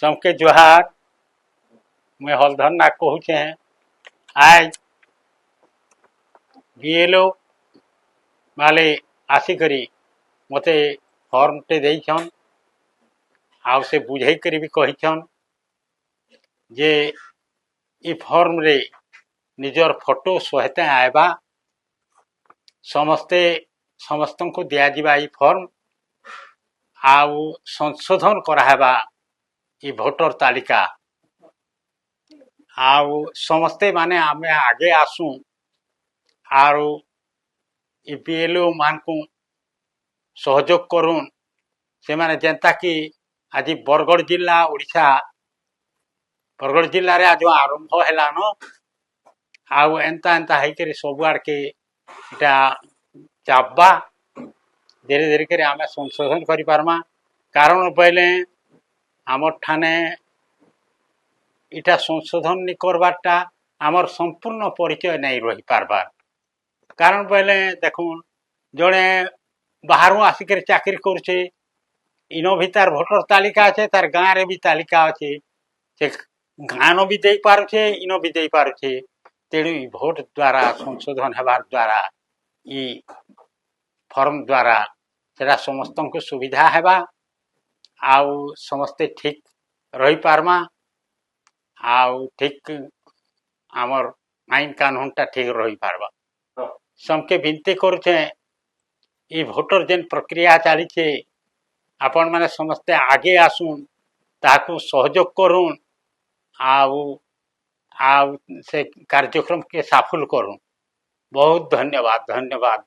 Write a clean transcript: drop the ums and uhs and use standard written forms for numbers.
सबके जोहार। मैं हलधर नाग कहूचे आज बीएलओ वाले आसिकरी मते फॉर्म टे देइछन आउ से बुझाई करी भी कहिछन जे इ फॉर्म रे निजर फोटो सहित आएबा समस्ते समस्त को दिया जिबा इ फॉर्म आउ संशोधन कराहेबा इ भोटर तालिका आउ समस्ते माने आमे आगे आसू आउ इ बीएलओ मान को सहयोग करूं से माने जनता की आज बरगढ़ जिला ओडिशा बरगढ़ जिल्ला रे आज आरंभ हेलानो आउ एंता एंता हेकरे सब आड़ के इटा चाबा धीरे धीरे करे आमे संशोधन करि पारमा कारण पहले आमर ठाने इटा संशोधन नि करबारटा आमर संपूर्ण परिचय नहीं रही पारबार कारण पहले देखुन जड़े बाहर आसिक चाकरी करुचे इनो भी तार भोटर तालिका अच्छे तार गाँव रे भी तालिका अच्छे से गाँव भी दे पारुचे इनो भी दे पारुचे तेणु भोट द्वारा संशोधन हेबार द्वारा इ फॉर्म द्वारा सेटा समस्त को सुविधा हेबा आउ समस्ते ठीक रही पारमा आउ ठीक आमर आईन कानून टा ठीक रही पारबा सबके विनती करुचे इ भोटर जेन प्रक्रिया चली आपण माने समस्ते आगे आसुन ताकू सहयोग करूं आउ आउ से कार्यक्रम के सफल करूं बहुत धन्यवाद धन्यवाद।